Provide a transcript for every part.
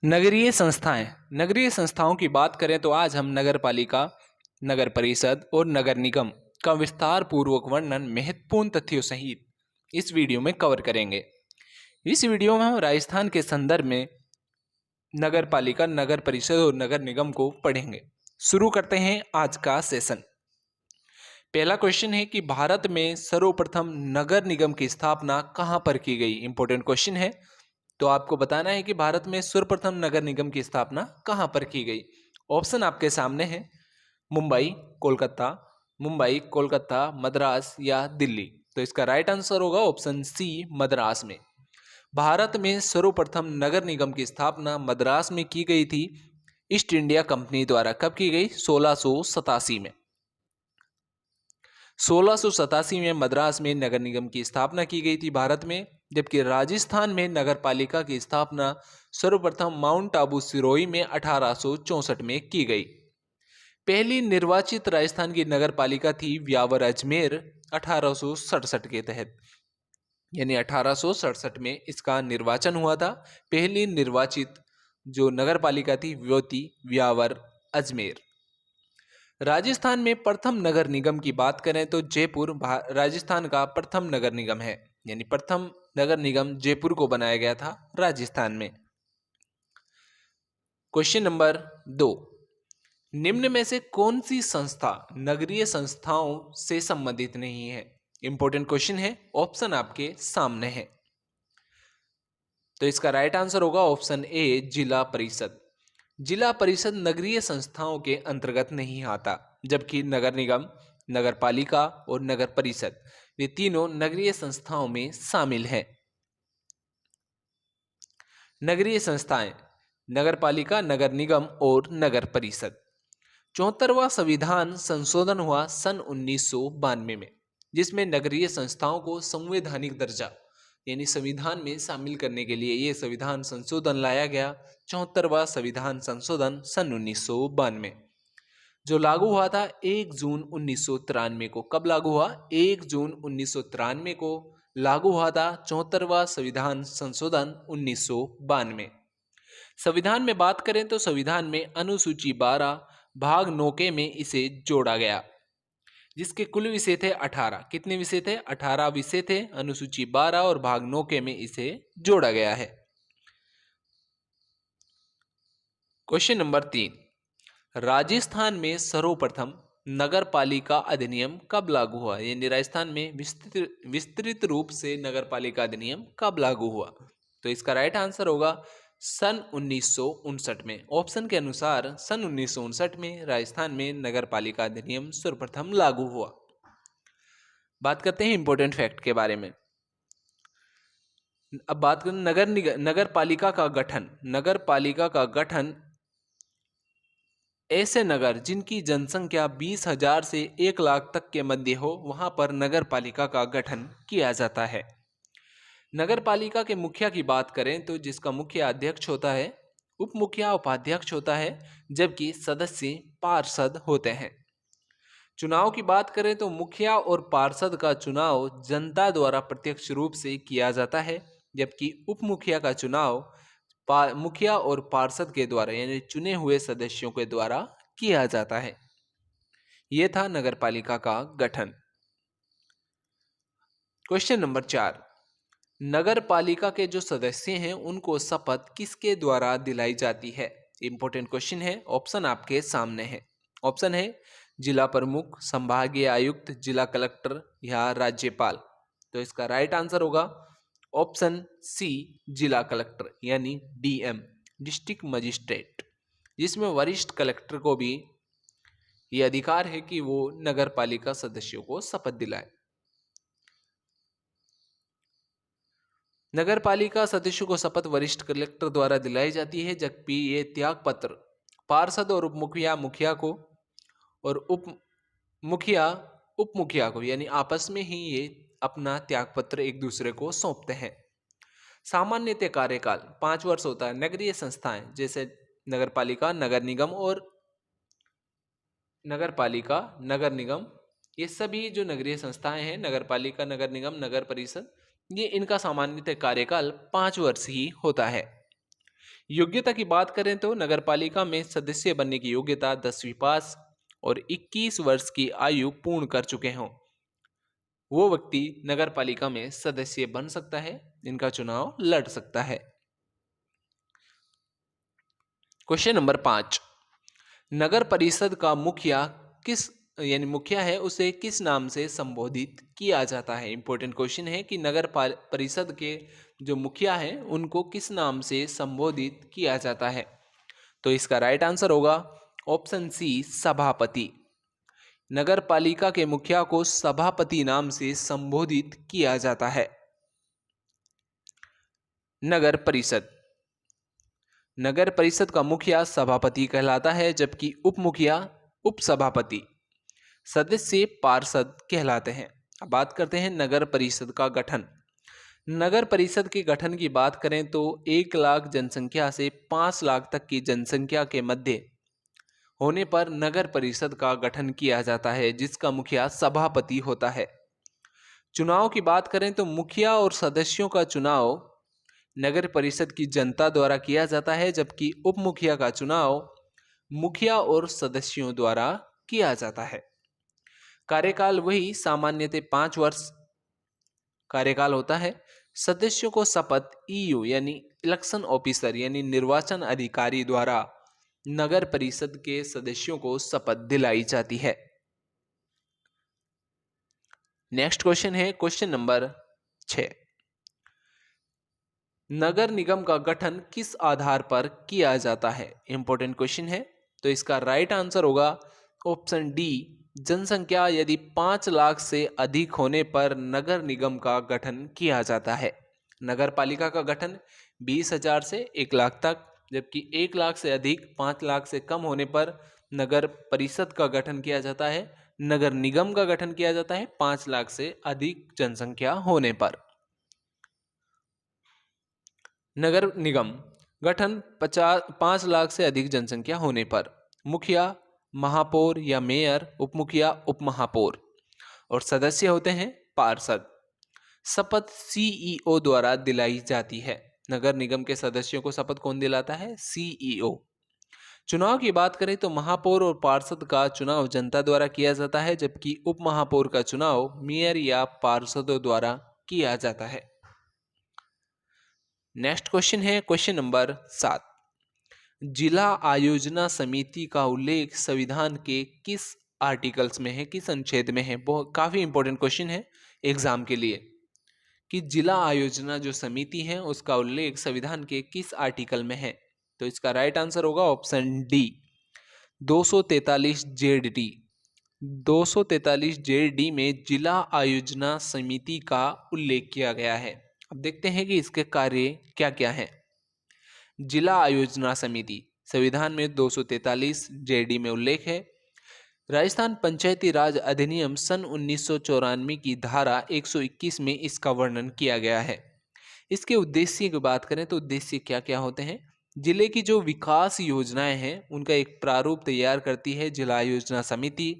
नगरीय संस्थाएं। नगरीय संस्थाओं की बात करें तो आज हम नगर पालिका, नगर परिषद और नगर निगम का विस्तार पूर्वक वर्णन महत्वपूर्ण तथ्यों सहित इस वीडियो में कवर करेंगे। इस वीडियो में हम राजस्थान के संदर्भ में नगर पालिका, नगर परिषद और नगर निगम को पढ़ेंगे। शुरू करते हैं आज का सेशन। पहला क्वेश्चन है कि भारत में सर्वप्रथम नगर निगम की स्थापना कहां पर की गई। इंपॉर्टेंट क्वेश्चन है। तो आपको बताना है कि भारत में सर्वप्रथम नगर निगम की स्थापना कहां पर की गई। ऑप्शन आपके सामने है, मुंबई, कोलकाता, मुंबई, कोलकाता, मद्रास या दिल्ली। तो इसका राइट आंसर होगा ऑप्शन सी, मद्रास में। भारत में सर्वप्रथम नगर निगम की स्थापना मद्रास में की गई थी, ईस्ट इंडिया कंपनी द्वारा। कब की गई? 1687 में। 1687 में मद्रास में नगर निगम की स्थापना की गई थी भारत में। जबकि राजस्थान में नगर पालिका की स्थापना सर्वप्रथम माउंट आबू सिरोही में 1864 में की गई। पहली निर्वाचित राजस्थान की नगर पालिका थी व्यावर अजमेर 1867 के तहत, यानी 1867 में इसका निर्वाचन हुआ था। पहली निर्वाचित जो नगर पालिका थी वो थी व्यावर अजमेर। राजस्थान में प्रथम नगर निगम की बात करें तो जयपुर राजस्थान का प्रथम नगर निगम है, यानी प्रथम नगर निगम जयपुर को बनाया गया था राजस्थान में। क्वेश्चन नंबर 2, निम्न में से कौन सी संस्था नगरीय संस्थाओं से संबंधित नहीं है। इंपॉर्टेंट क्वेश्चन है, ऑप्शन आपके सामने है। तो इसका राइट आंसर होगा ऑप्शन ए, जिला परिषद। जिला परिषद नगरीय संस्थाओं के अंतर्गत नहीं आता, जबकि नगर निगम, नगर पालिका और नगर परिषद ये तीनों नगरीय संस्थाओं में शामिल हैं। नगरीय संस्थाएं, नगर पालिका, नगर निगम और नगर परिषद। 74वां संविधान संशोधन हुआ सन 1992 में, जिसमें नगरीय संस्थाओं को संवैधानिक दर्जा यानी संविधान में शामिल करने के लिए यह संविधान संशोधन लाया गया। 74वां संविधान संशोधन सन 1992 जो लागू हुआ था 1 जून 1993 को। कब लागू हुआ? 1 जून 1993 को लागू हुआ था 74वां संविधान संशोधन 1992। संविधान में बात करें तो संविधान में अनुसूची 12 भाग 9 के में इसे जोड़ा गया, जिसके कुल विषय थे 18। कितने विषय थे? 18 विषय थे। अनुसूची 12 और भाग 9 के में इसे जोड़ा गया है। क्वेश्चन नंबर 3, राजस्थान में सर्वप्रथम नगर पालिका अधिनियम कब लागू हुआ। यानी राजस्थान में विस्तृत रूप से नगर पालिका अधिनियम कब लागू हुआ। तो इसका राइट आंसर होगा सन 1959 में। ऑप्शन के अनुसार सन 1959 में राजस्थान में नगर पालिका अधिनियम सर्वप्रथम लागू हुआ। बात करते हैं इंपॉर्टेंट फैक्ट के बारे में। अब बात करें नगर पालिका का गठन। नगर पालिका का गठन ऐसे नगर जिनकी जनसंख्या 20,000 से 1 लाख तक के मध्य हो, वहां पर नगर पालिका का गठन किया जाता है। नगर पालिका के मुखिया की बात करें तो जिसका मुखिया अध्यक्ष होता है, उप मुखिया उपाध्यक्ष होता है, जबकि सदस्य पार्षद होते हैं। चुनाव की बात करें तो मुखिया और पार्षद का चुनाव जनता द्वारा प्रत्यक्ष रूप से किया जाता है, जबकि उप मुखिया का चुनाव मुखिया और पार्षद के द्वारा यानी चुने हुए सदस्यों के द्वारा किया जाता है। यह था नगर पालिका का गठन। क्वेश्चन नंबर 4, नगर पालिका के जो सदस्य हैं उनको शपथ किसके द्वारा दिलाई जाती है। इंपॉर्टेंट क्वेश्चन है। ऑप्शन आपके सामने है। ऑप्शन है जिला प्रमुख, संभागीय आयुक्त, जिला कलेक्टर या राज्यपाल। तो इसका राइट आंसर होगा ऑप्शन सी, जिला कलेक्टर यानी डीएम, डिस्ट्रिक्ट मजिस्ट्रेट, जिसमें वरिष्ठ कलेक्टर को भी यह अधिकार है कि वो नगर पालिका सदस्यों को शपथ दिलाए। नगर पालिका सदस्यों को शपथ वरिष्ठ कलेक्टर द्वारा दिलाई जाती है, जबकि ये त्याग पत्र पार्षद और मुखिया को और उप मुखिया को यानी आपस में ही ये अपना त्याग पत्र एक दूसरे को सौंपते हैं। सामान्यतः कार्यकाल 5 वर्ष होता है। नगरीय संस्थाएं जैसे नगर पालिका, नगर निगम और नगर पालिका, नगर निगम, ये सभी जो नगरीय संस्थाएं हैं, नगर पालिका, नगर निगम, नगर परिषद, ये इनका सामान्यतः कार्यकाल 5 वर्ष ही होता है। योग्यता की बात करें तो नगर पालिका में सदस्य बनने की योग्यता 10वीं पास और 21 वर्ष की आयु पूर्ण कर चुके हों वो व्यक्ति नगर पालिका में सदस्य बन सकता है, इनका चुनाव लड़ सकता है। क्वेश्चन नंबर 5, नगर परिषद का मुखिया किस मुखिया है उसे किस नाम से संबोधित किया जाता है। इंपॉर्टेंट क्वेश्चन है कि नगर परिषद के जो मुखिया हैं उनको किस नाम से संबोधित किया जाता है। तो इसका राइट आंसर होगा ऑप्शन सी, सभापति। नगर पालिका के मुखिया को सभापति नाम से संबोधित किया जाता है। नगर परिषद का मुखिया सभापति कहलाता है, जबकि उप मुखिया उप सभापति, सदस्य पार्षद कहलाते हैं। अब बात करते हैं नगर परिषद का गठन। नगर परिषद के गठन की बात करें तो 1 लाख जनसंख्या से 5 लाख तक की जनसंख्या के मध्य होने पर नगर परिषद का गठन किया जाता है, जिसका मुखिया सभापति होता है। चुनाव की बात करें तो मुखिया और सदस्यों का चुनाव नगर परिषद की जनता द्वारा किया जाता है, जबकि उप मुखिया का चुनाव मुखिया और सदस्यों द्वारा किया जाता है। कार्यकाल वही सामान्यतः 5 वर्ष कार्यकाल होता है। सदस्यों को शपथ ईयू यानी इलेक्शन ऑफिसर यानी निर्वाचन अधिकारी द्वारा नगर परिषद के सदस्यों को शपथ दिलाई जाती है। नेक्स्ट क्वेश्चन है क्वेश्चन नंबर 6, नगर निगम का गठन किस आधार पर किया जाता है। इंपॉर्टेंट क्वेश्चन है, तो इसका राइट आंसर होगा ऑप्शन डी, जनसंख्या यदि 5 लाख से अधिक होने पर नगर निगम का गठन किया जाता है। नगर पालिका का गठन 20,000 से 1 लाख तक, जबकि 1 लाख से अधिक 5 लाख से कम होने पर नगर परिषद का गठन किया जाता है। नगर निगम का गठन किया जाता है 5 लाख से अधिक जनसंख्या होने पर। नगर निगम गठन 5 लाख से अधिक जनसंख्या होने पर मुखिया, महापौर या मेयर, उपमुखिया, उपमहापौर और सदस्य होते हैं पार्षद। शपथ सीईओ द्वारा दिलाई जाती है। नगर निगम के सदस्यों को शपथ कौन दिलाता है? सीईओ। चुनाव की बात करें तो महापौर और पार्षद का चुनाव जनता द्वारा किया जाता है, जबकि उप महापौर का चुनाव मेयर या पार्षदों द्वारा किया जाता है। नेक्स्ट क्वेश्चन है क्वेश्चन नंबर 7, जिला आयोजना समिति का उल्लेख संविधान के किस आर्टिकल्स में है, किस अनुच्छेद में है। बहुत काफी इंपॉर्टेंट क्वेश्चन है एग्जाम के लिए कि जिला आयोजना जो समिति है उसका उल्लेख संविधान के किस आर्टिकल में है। तो इसका राइट आंसर होगा ऑप्शन डी, 243 जेड-डी। 243 जेड-डी में जिला आयोजना समिति का उल्लेख किया गया है। अब देखते हैं कि इसके कार्य क्या क्या हैं। जिला आयोजना समिति संविधान में 243 जेडी में उल्लेख है। राजस्थान पंचायती राज अधिनियम सन 1994 की धारा 121 में इसका वर्णन किया गया है। इसके उद्देश्य की बात करें तो उद्देश्य क्या क्या होते हैं। जिले की जो विकास योजनाएं हैं उनका एक प्रारूप तैयार करती है जिला योजना समिति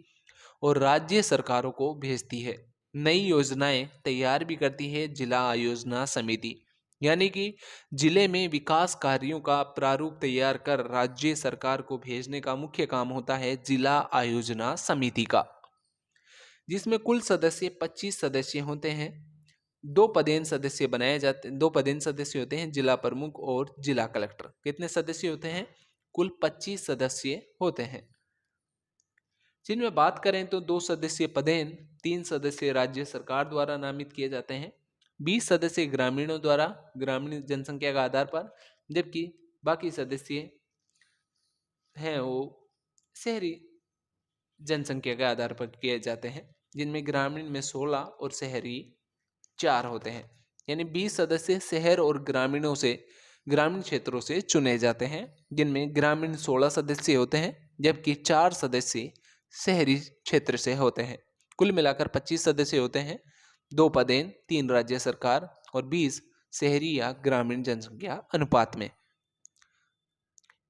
और राज्य सरकारों को भेजती है। नई योजनाएं तैयार भी करती है जिला आयोजना समिति, यानी कि जिले में विकास कार्यों का प्रारूप तैयार कर राज्य सरकार को भेजने का मुख्य काम होता है जिला आयोजना समिति का, जिसमें कुल सदस्य 25 सदस्य होते हैं। 2 पदेन सदस्य बनाए जाते 2 पदेन सदस्य होते हैं, जिला प्रमुख और जिला कलेक्टर। कितने सदस्य होते हैं? कुल 25 सदस्य होते हैं, जिनमें बात करें तो 2 सदस्य पदेन, 3 सदस्य राज्य सरकार द्वारा नामित किए जाते हैं, 20 सदस्य ग्रामीणों द्वारा ग्रामीण जनसंख्या के आधार पर, जबकि बाकी सदस्य हैं वो शहरी जनसंख्या के आधार पर किए जाते हैं, जिनमें ग्रामीण में 16 और शहरी 4 होते हैं। यानी 20 सदस्य शहर और ग्रामीणों से ग्रामीण क्षेत्रों से चुने जाते हैं, जिनमें ग्रामीण 16 सदस्य होते हैं, जबकि 4 सदस्य शहरी क्षेत्र से होते हैं। कुल मिलाकर 25 सदस्य होते हैं, 2 पदेन, 3 राज्य सरकार और 20 शहरी या ग्रामीण जनसंख्या अनुपात में।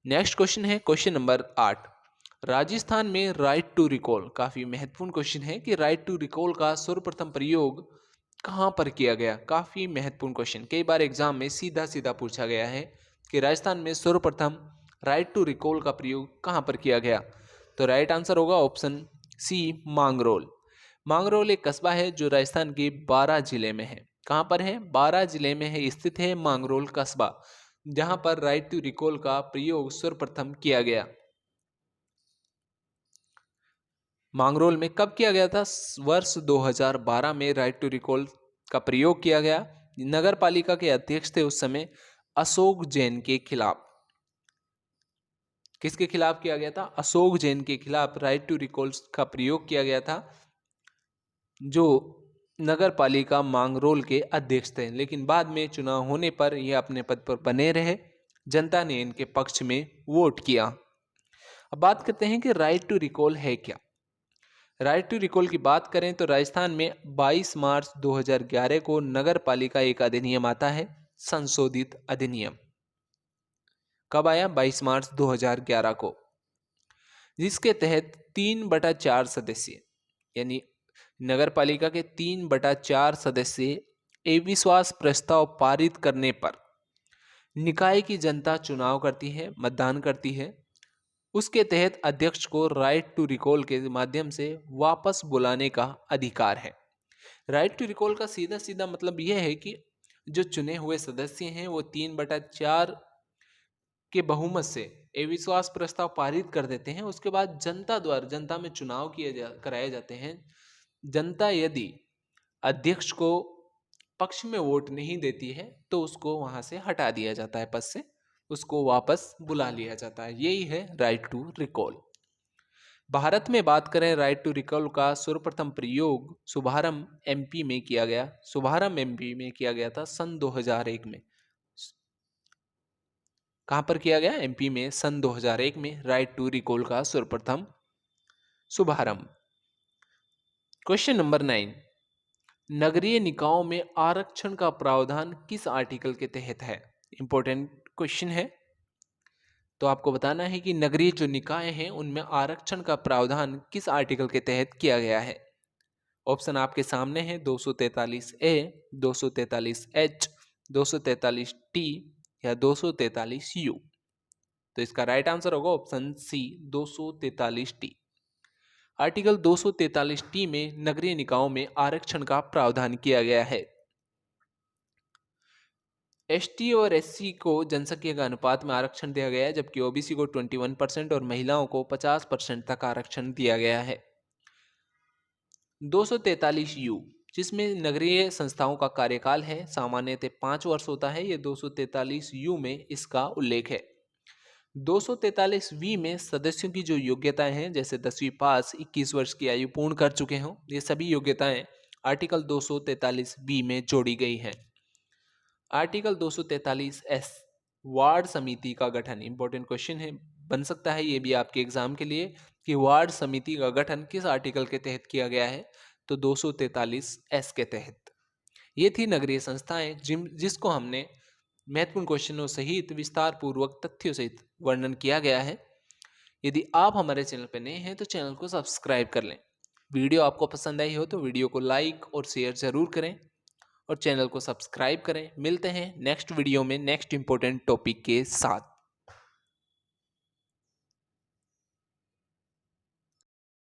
नेक्स्ट क्वेश्चन है क्वेश्चन नंबर 8, राजस्थान में राइट टू रिकॉल। काफी महत्वपूर्ण क्वेश्चन है कि राइट टू रिकॉल का सर्वप्रथम प्रयोग कहां पर किया गया। काफी महत्वपूर्ण क्वेश्चन, कई बार एग्जाम में सीधा सीधा पूछा गया है कि राजस्थान में सर्वप्रथम राइट टू रिकॉल का प्रयोग कहाँ पर किया गया? तो राइट आंसर होगा ऑप्शन सी, मांगरोल। मांगरोल एक कस्बा है जो राजस्थान के 12 जिले में है। कहाँ पर है? 12 जिले में है, स्थित है मांगरोल कस्बा, जहां पर राइट टू रिकॉल का प्रयोग सर्वप्रथम किया गया। मांगरोल में कब किया गया था? वर्ष 2012 में राइट टू रिकॉल का प्रयोग किया गया। नगर पालिका के अध्यक्ष थे उस समय अशोक जैन के खिलाफ। किसके खिलाफ किया गया था? अशोक जैन के खिलाफ राइट टू रिकॉल का प्रयोग किया गया था, जो नगर पालिका मांगरोल के अध्यक्ष थे। लेकिन बाद में चुनाव होने पर यह अपने पद पर बने रहे, जनता ने इनके पक्ष में वोट किया। अब बात करते हैं कि राइट टू रिकॉल है क्या। राइट टू रिकॉल की बात करें तो राजस्थान में 22 मार्च 2011 को नगर पालिका एक अधिनियम आता है, संशोधित अधिनियम। कब आया? 22 मार्च 2011 को, जिसके तहत 3/4 सदस्य, यानी नगर पालिका के 3/4 सदस्य अविश्वास प्रस्ताव पारित करने पर निकाय की जनता चुनाव करती है, मतदान करती है। उसके तहत अध्यक्ष को राइट टू रिकॉल के माध्यम से वापस बुलाने का अधिकार है। राइट टू रिकॉल का सीधा सीधा मतलब यह है कि जो चुने हुए सदस्य हैं वो 3/4 के बहुमत से अविश्वास प्रस्ताव पारित कर देते हैं। उसके बाद जनता द्वारा, जनता में चुनाव कराए जाते हैं। जनता यदि अध्यक्ष को पक्ष में वोट नहीं देती है तो उसको वहां से हटा दिया जाता है, पद से उसको वापस बुला लिया जाता है। यही है राइट टू रिकॉल। भारत में बात करें, राइट टू रिकॉल का सर्वप्रथम प्रयोग शुभारंभ एमपी में किया गया। शुभारंभ एमपी में किया गया था सन 2001 में। कहां पर किया गया? एमपी में सन 2001 में राइट टू रिकॉल का सर्वप्रथम शुभारंभ। क्वेश्चन नंबर 9, नगरीय निकायों में आरक्षण का प्रावधान किस आर्टिकल के तहत है? इंपॉर्टेंट क्वेश्चन है। तो आपको बताना है कि नगरीय जो निकाय हैं उनमें आरक्षण का प्रावधान किस आर्टिकल के तहत किया गया है। ऑप्शन आपके सामने है, 243A, 243H, 243T या 243U। तो इसका राइट आंसर होगा option C, 243T। Article 243T में नगरीय निकायों में आरक्षण का प्रावधान किया गया है। एसटी और एससी को जनसंख्या के अनुपात में आरक्षण दिया गया है, जबकि ओबीसी को 21% और महिलाओं को 50% तक आरक्षण दिया गया है। 243U, जिसमें नगरीय संस्थाओं का कार्यकाल है सामान्यतः 5 वर्ष होता है, ये 243U में इसका उल्लेख है। 243V में सदस्यों की जो योग्यताएं हैं, जैसे 10वीं पास, 21 वर्ष की आयु पूर्ण कर चुके हों, ये सभी योग्यताएं आर्टिकल 243B में जोड़ी गई हैं। आर्टिकल 243S, वार्ड समिति का गठन। इंपॉर्टेंट क्वेश्चन है, बन सकता है ये भी आपके एग्जाम के लिए, कि वार्ड समिति का गठन किस आर्टिकल के तहत किया गया है? तो 243S के तहत। ये थी नगरीय संस्थाएं जिसको हमने महत्वपूर्ण क्वेश्चनों सहित विस्तार पूर्वक तथ्यों सहित वर्णन किया गया है। यदि आप हमारे चैनल पर नए हैं तो चैनल को सब्सक्राइब कर लें। वीडियो आपको पसंद आई हो तो वीडियो को लाइक और शेयर जरूर करें और चैनल को सब्सक्राइब करें। मिलते हैं नेक्स्ट वीडियो में नेक्स्ट इंपॉर्टेंट टॉपिक के साथ।